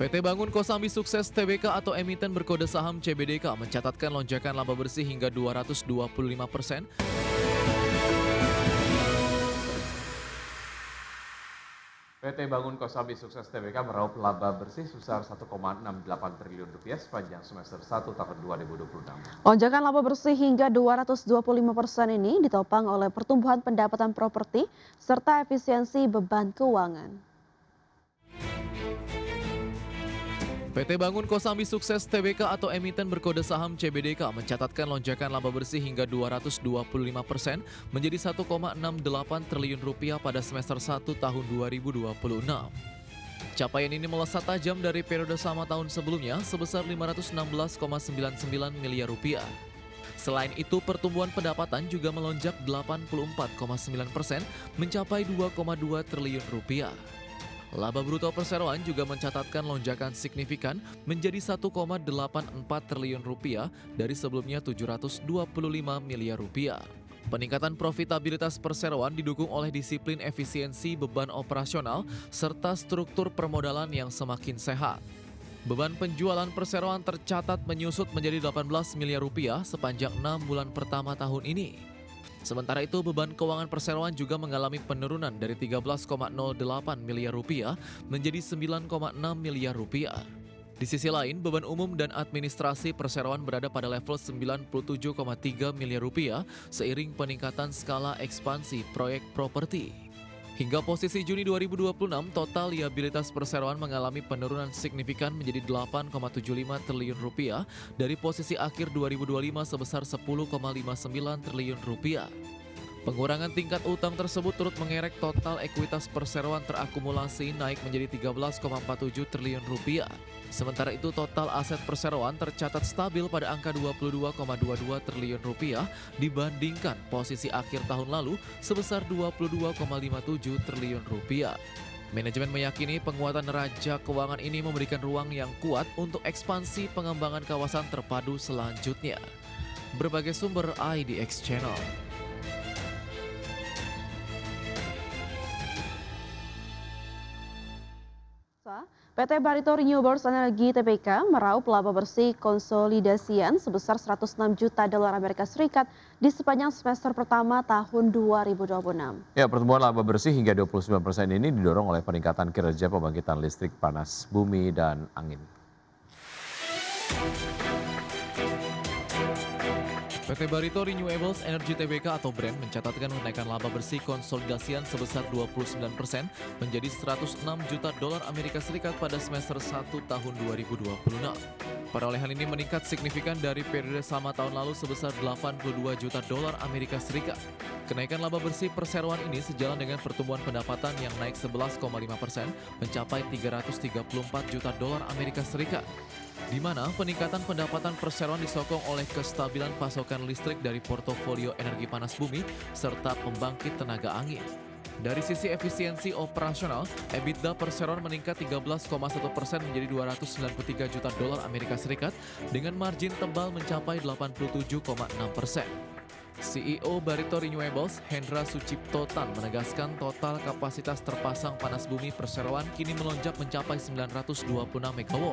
PT Bangun Kosambi Sukses Tbk atau emiten berkode saham CBDK mencatatkan lonjakan laba bersih hingga 225%. PT Bangun Kosambi Sukses Tbk meraup laba bersih sebesar 1,68 triliun rupiah sepanjang semester 1 tahun 2026. Lonjakan laba bersih hingga 225% ini ditopang oleh pertumbuhan pendapatan properti serta efisiensi beban keuangan. PT Bangun Kosambi Sukses Tbk atau emiten berkode saham CBDK mencatatkan lonjakan laba bersih hingga 225% menjadi 1,68 triliun rupiah pada semester 1 tahun 2026. Capaian ini melesat tajam dari periode sama tahun sebelumnya sebesar 516,99 miliar rupiah. Selain itu, pertumbuhan pendapatan juga melonjak 84,9% mencapai 2,2 triliun rupiah. Laba bruto perseroan juga mencatatkan lonjakan signifikan menjadi 1,84 triliun rupiah dari sebelumnya 725 miliar rupiah. Peningkatan profitabilitas perseroan didukung oleh disiplin efisiensi beban operasional serta struktur permodalan yang semakin sehat. Beban penjualan perseroan tercatat menyusut menjadi 18 miliar rupiah sepanjang 6 bulan pertama tahun ini. Sementara itu, beban keuangan perseroan juga mengalami penurunan dari 13,08 miliar rupiah menjadi 9,6 miliar rupiah. Di sisi lain, beban umum dan administrasi perseroan berada pada level 97,3 miliar rupiah seiring peningkatan skala ekspansi proyek properti. Hingga posisi Juni 2026, total liabilitas perseroan mengalami penurunan signifikan menjadi 8,75 triliun rupiah dari posisi akhir 2025 sebesar 10,59 triliun rupiah. Pengurangan tingkat utang tersebut turut mengerek total ekuitas perseroan terakumulasi naik menjadi 13,47 triliun rupiah. Sementara itu total aset perseroan tercatat stabil pada angka 22,22 triliun rupiah dibandingkan posisi akhir tahun lalu sebesar 22,57 triliun rupiah. Manajemen meyakini penguatan neraca keuangan ini memberikan ruang yang kuat untuk ekspansi pengembangan kawasan terpadu selanjutnya. Berbagai sumber IDX Channel. PT Barito Renewables Energy Tbk meraup laba bersih konsolidasian sebesar 106 juta dolar Amerika Serikat di sepanjang semester pertama tahun 2026. Ya, pertumbuhan laba bersih hingga 29% ini didorong oleh peningkatan kinerja pembangkitan listrik panas bumi dan angin. PT Barito Renewables Energy Tbk atau BREN mencatatkan kenaikan laba bersih konsolidasian sebesar 29% menjadi 106 juta dolar Amerika Serikat pada semester 1 tahun 2026. Perolehan ini meningkat signifikan dari periode sama tahun lalu sebesar 82 juta dolar Amerika Serikat. Kenaikan laba bersih perseroan ini sejalan dengan pertumbuhan pendapatan yang naik 11,5% mencapai 334 juta dolar Amerika Serikat. Di mana peningkatan pendapatan perseroan disokong oleh kestabilan pasokan listrik dari portofolio energi panas bumi serta pembangkit tenaga angin. Dari sisi efisiensi operasional, EBITDA perseroan meningkat 13,1% menjadi 293 juta dolar Amerika Serikat dengan margin tebal mencapai 87,6%. CEO Barito Renewables, Hendra Sucipto Tan menegaskan total kapasitas terpasang panas bumi perseroan kini melonjak mencapai 926 MW.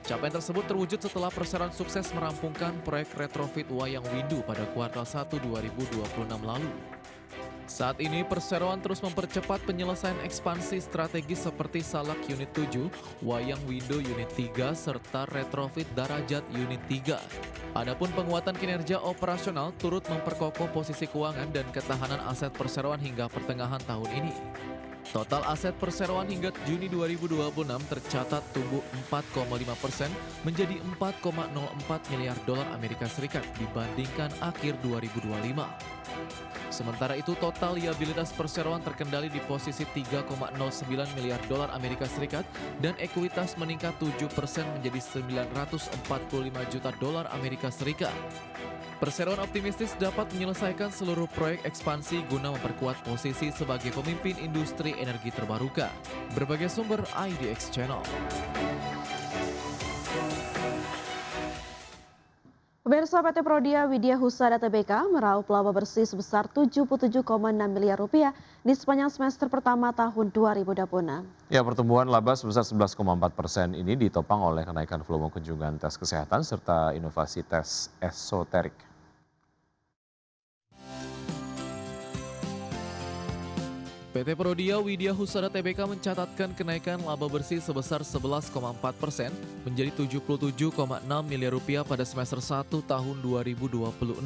Capaian tersebut terwujud setelah perseroan sukses merampungkan proyek retrofit Wayang Windu pada kuartal 1 2026 lalu. Saat ini perseroan terus mempercepat penyelesaian ekspansi strategis seperti Salak Unit 7, Wayang Windu Unit 3, serta retrofit Darajat Unit 3. Adapun penguatan kinerja operasional turut memperkokoh posisi keuangan dan ketahanan aset perseroan hingga pertengahan tahun ini. Total aset perseroan hingga Juni 2026 tercatat tumbuh 4,5% menjadi 4,04 miliar dolar Amerika Serikat dibandingkan akhir 2025. Sementara itu total liabilitas perseroan terkendali di posisi 3,09 miliar dolar Amerika Serikat dan ekuitas meningkat 7% menjadi 945 juta dolar Amerika Serikat. Perseroan optimistis dapat menyelesaikan seluruh proyek ekspansi guna memperkuat posisi sebagai pemimpin industri energi terbarukan. Berbagai sumber IDX Channel. Pemirsa, PT Prodia Widya Husada Tbk meraup laba bersih sebesar 77,6 miliar rupiah di sepanjang semester pertama tahun 2026. Ya, pertumbuhan laba sebesar 11,4% ini ditopang oleh kenaikan volume kunjungan tes kesehatan serta inovasi tes esoterik. PT Prodia Widya Husada Tbk mencatatkan kenaikan laba bersih sebesar 11,4% menjadi 77,6 miliar rupiah pada semester 1 tahun 2026.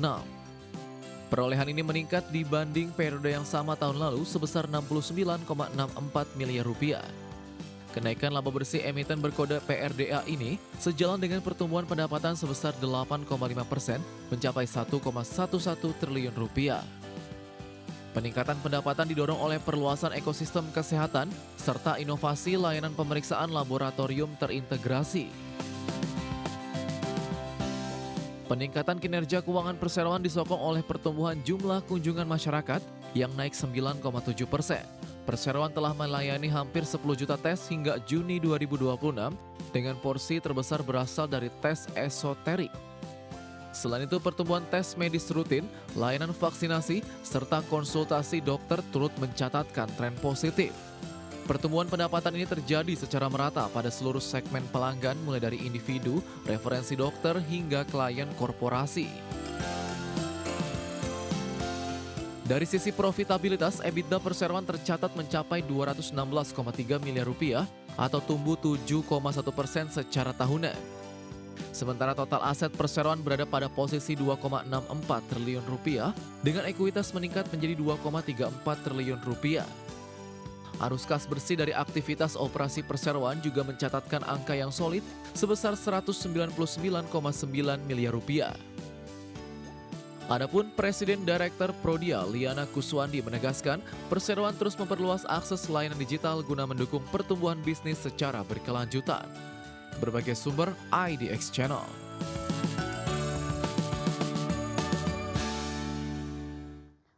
Perolehan ini meningkat dibanding periode yang sama tahun lalu sebesar 69,64 miliar rupiah. Kenaikan laba bersih emiten berkode PRDA ini sejalan dengan pertumbuhan pendapatan sebesar 8,5% mencapai 1,11 triliun rupiah. Peningkatan pendapatan didorong oleh perluasan ekosistem kesehatan serta inovasi layanan pemeriksaan laboratorium terintegrasi. Peningkatan kinerja keuangan perseroan disokong oleh pertumbuhan jumlah kunjungan masyarakat yang naik 9,7%. Perseroan telah melayani hampir 10 juta tes hingga Juni 2026 dengan porsi terbesar berasal dari tes esoterik. Selain itu, pertumbuhan tes medis rutin, layanan vaksinasi, serta konsultasi dokter turut mencatatkan tren positif. Pertumbuhan pendapatan ini terjadi secara merata pada seluruh segmen pelanggan mulai dari individu, referensi dokter, hingga klien korporasi. Dari sisi profitabilitas, EBITDA perseroan tercatat mencapai 216,3 miliar rupiah atau tumbuh 7,1% secara tahunan. Sementara total aset perseroan berada pada posisi 2,64 triliun rupiah dengan ekuitas meningkat menjadi 2,34 triliun rupiah. Arus kas bersih dari aktivitas operasi perseroan juga mencatatkan angka yang solid sebesar 199,9 miliar rupiah. Adapun Presiden Direktur Prodia Liana Kuswandi menegaskan perseroan terus memperluas akses layanan digital guna mendukung pertumbuhan bisnis secara berkelanjutan. Berbagai sumber IDX Channel.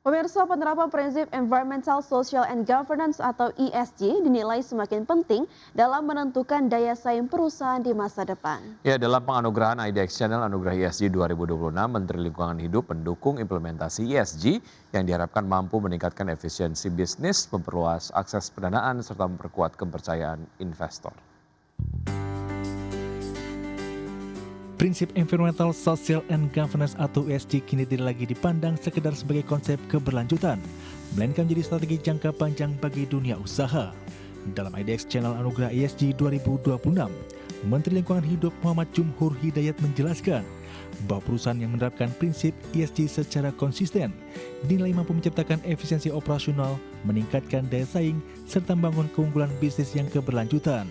Pemirsa, penerapan prinsip Environmental, Social, and Governance atau ESG dinilai semakin penting dalam menentukan daya saing perusahaan di masa depan. Ya, dalam penganugerahan IDX Channel Anugerah ESG 2026, Menteri Lingkungan Hidup mendukung implementasi ESG yang diharapkan mampu meningkatkan efisiensi bisnis, memperluas akses pendanaan, serta memperkuat kepercayaan investor. Prinsip Environmental, Social, and Governance atau ESG kini tidak lagi dipandang sekedar sebagai konsep keberlanjutan, melainkan menjadi strategi jangka panjang bagi dunia usaha. Dalam IDX Channel Anugerah ESG 2026, Menteri Lingkungan Hidup Muhammad Jumhur Hidayat menjelaskan bahwa perusahaan yang menerapkan prinsip ESG secara konsisten dinilai mampu menciptakan efisiensi operasional, meningkatkan daya saing, serta membangun keunggulan bisnis yang keberlanjutan.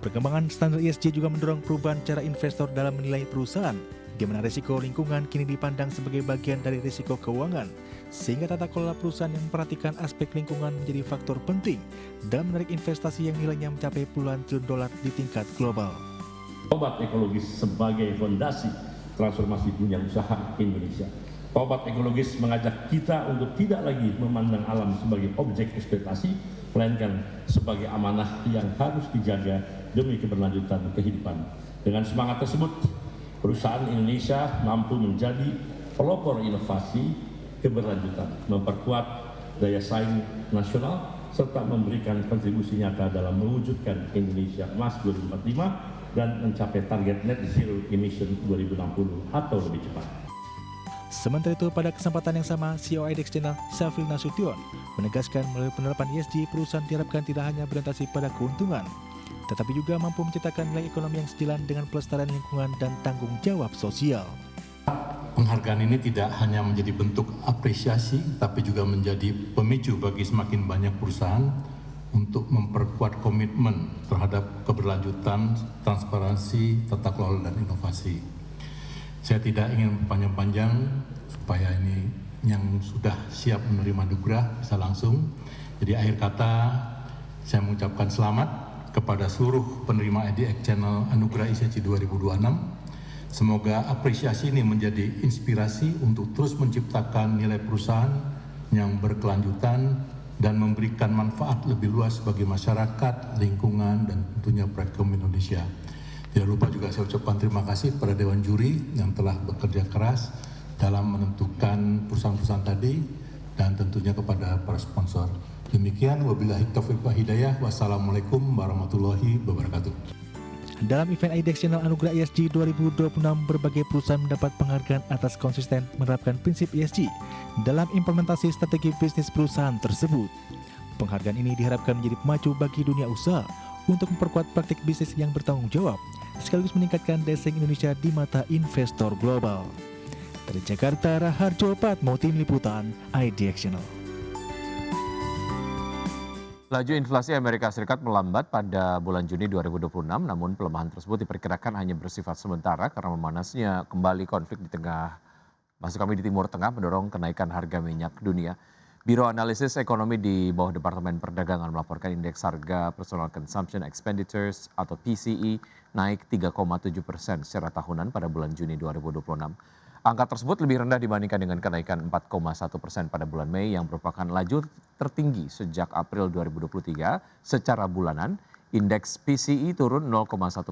Perkembangan standar ESG juga mendorong perubahan cara investor dalam menilai perusahaan, di mana risiko lingkungan kini dipandang sebagai bagian dari risiko keuangan, sehingga tata kelola perusahaan yang memperhatikan aspek lingkungan menjadi faktor penting dalam menarik investasi yang nilainya mencapai puluhan triliun dolar di tingkat global. Tobat ekologis sebagai fondasi transformasi dunia usaha Indonesia. Tobat ekologis mengajak kita untuk tidak lagi memandang alam sebagai objek eksploitasi, melainkan sebagai amanah yang harus dijaga demi keberlanjutan kehidupan. Dengan semangat tersebut, perusahaan Indonesia mampu menjadi pelopor inovasi keberlanjutan, memperkuat daya saing nasional, serta memberikan kontribusi nyata dalam mewujudkan Indonesia Emas 2045 dan mencapai target net zero emission 2060 atau lebih cepat. Sementara itu, pada kesempatan yang sama, CEO IDX Channel Syafril Nasution menegaskan melalui penerapan ESG, perusahaan diharapkan tidak hanya berorientasi pada keuntungan, tetapi juga mampu menciptakan nilai ekonomi yang sejalan dengan pelestarian lingkungan dan tanggung jawab sosial. Penghargaan ini tidak hanya menjadi bentuk apresiasi, tapi juga menjadi pemicu bagi semakin banyak perusahaan untuk memperkuat komitmen terhadap keberlanjutan, transparansi, tata kelola, dan inovasi. Saya tidak ingin panjang-panjang supaya ini yang sudah siap menerima anugerah bisa langsung. Jadi akhir kata saya mengucapkan selamat kepada seluruh penerima IDX Channel Anugerah ESG 2026. Semoga apresiasi ini menjadi inspirasi untuk terus menciptakan nilai perusahaan yang berkelanjutan dan memberikan manfaat lebih luas bagi masyarakat, lingkungan, dan tentunya perekonomian Indonesia. Tidak lupa juga saya ucapkan terima kasih kepada Dewan Juri yang telah bekerja keras dalam menentukan perusahaan-perusahaan tadi dan tentunya kepada para sponsor. Demikian, wabillahi taufiq wal hidayah. Wassalamualaikum warahmatullahi wabarakatuh. Dalam event IDEX Channel Anugerah ESG 2026, berbagai perusahaan mendapat penghargaan atas konsisten menerapkan prinsip ESG dalam implementasi strategi bisnis perusahaan tersebut. Penghargaan ini diharapkan menjadi pemacu bagi dunia usaha untuk memperkuat praktik bisnis yang bertanggung jawab, sekaligus meningkatkan desing Indonesia di mata investor global. Dari Jakarta, Raharjo Patmo, Tim Liputan, IDEX Channel. Laju inflasi Amerika Serikat melambat pada bulan Juni 2026, namun pelemahan tersebut diperkirakan hanya bersifat sementara karena memanasnya kembali konflik di Timur Tengah mendorong kenaikan harga minyak dunia. Biro Analisis Ekonomi di bawah Departemen Perdagangan melaporkan indeks harga Personal Consumption Expenditures atau PCE naik 3,7% secara tahunan pada bulan Juni 2026. Angka tersebut lebih rendah dibandingkan dengan kenaikan 4,1% pada bulan Mei yang merupakan laju tertinggi sejak April 2023. Secara bulanan, indeks PCE turun 0,1%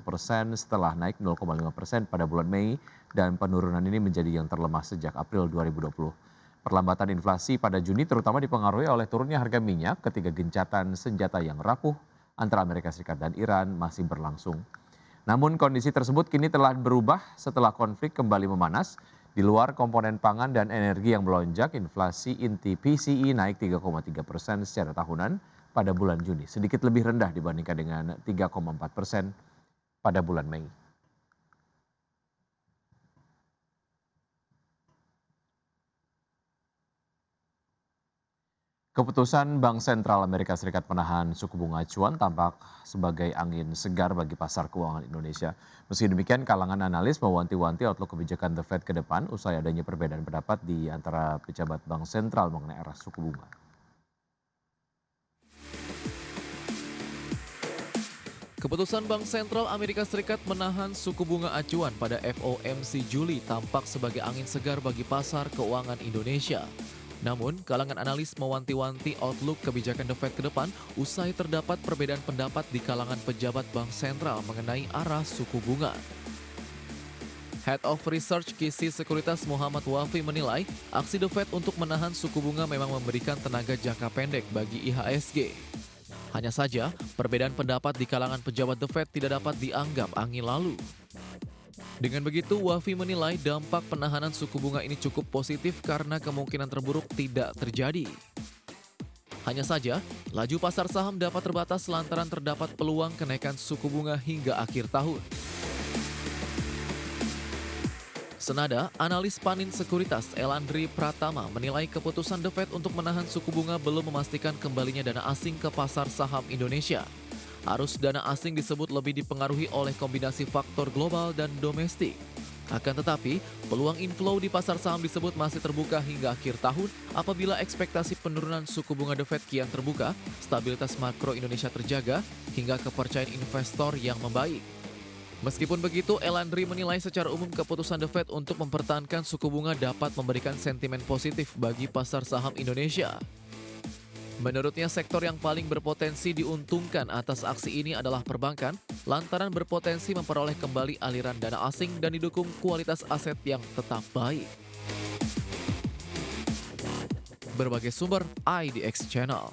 setelah naik 0,5% pada bulan Mei dan penurunan ini menjadi yang terlemah sejak April 2020. Perlambatan inflasi pada Juni terutama dipengaruhi oleh turunnya harga minyak ketika gencatan senjata yang rapuh antara Amerika Serikat dan Iran masih berlangsung. Namun kondisi tersebut kini telah berubah setelah konflik kembali memanas. Di luar komponen pangan dan energi yang melonjak, inflasi inti PCE naik 3,3% secara tahunan pada bulan Juni, sedikit lebih rendah dibandingkan dengan 3,4% pada bulan Mei. Keputusan Bank Sentral Amerika Serikat menahan suku bunga acuan tampak sebagai angin segar bagi pasar keuangan Indonesia. Meski demikian, kalangan analis mewanti-wanti outlook kebijakan The Fed ke depan usai adanya perbedaan pendapat di antara pejabat Bank Sentral mengenai arah suku bunga. Keputusan Bank Sentral Amerika Serikat menahan suku bunga acuan pada FOMC Juli tampak sebagai angin segar bagi pasar keuangan Indonesia. Namun, kalangan analis mewanti-wanti outlook kebijakan The Fed ke depan usai terdapat perbedaan pendapat di kalangan pejabat Bank Sentral mengenai arah suku bunga. Head of Research KISI Sekuritas Muhammad Wafi menilai aksi The Fed untuk menahan suku bunga memang memberikan tenaga jangka pendek bagi IHSG. Hanya saja, perbedaan pendapat di kalangan pejabat The Fed tidak dapat dianggap angin lalu. Dengan begitu, Wafi menilai dampak penahanan suku bunga ini cukup positif karena kemungkinan terburuk tidak terjadi. Hanya saja, laju pasar saham dapat terbatas lantaran terdapat peluang kenaikan suku bunga hingga akhir tahun. Senada, analis Panin Sekuritas Elandri Pratama menilai keputusan The Fed untuk menahan suku bunga belum memastikan kembalinya dana asing ke pasar saham Indonesia. Arus dana asing disebut lebih dipengaruhi oleh kombinasi faktor global dan domestik. Akan tetapi, peluang inflow di pasar saham disebut masih terbuka hingga akhir tahun apabila ekspektasi penurunan suku bunga The Fed kian terbuka, stabilitas makro Indonesia terjaga, hingga kepercayaan investor yang membaik. Meskipun begitu, Elandri menilai secara umum keputusan The Fed untuk mempertahankan suku bunga dapat memberikan sentimen positif bagi pasar saham Indonesia. Menurutnya, sektor yang paling berpotensi diuntungkan atas aksi ini adalah perbankan, lantaran berpotensi memperoleh kembali aliran dana asing dan didukung kualitas aset yang tetap baik. Berbagai sumber IDX Channel.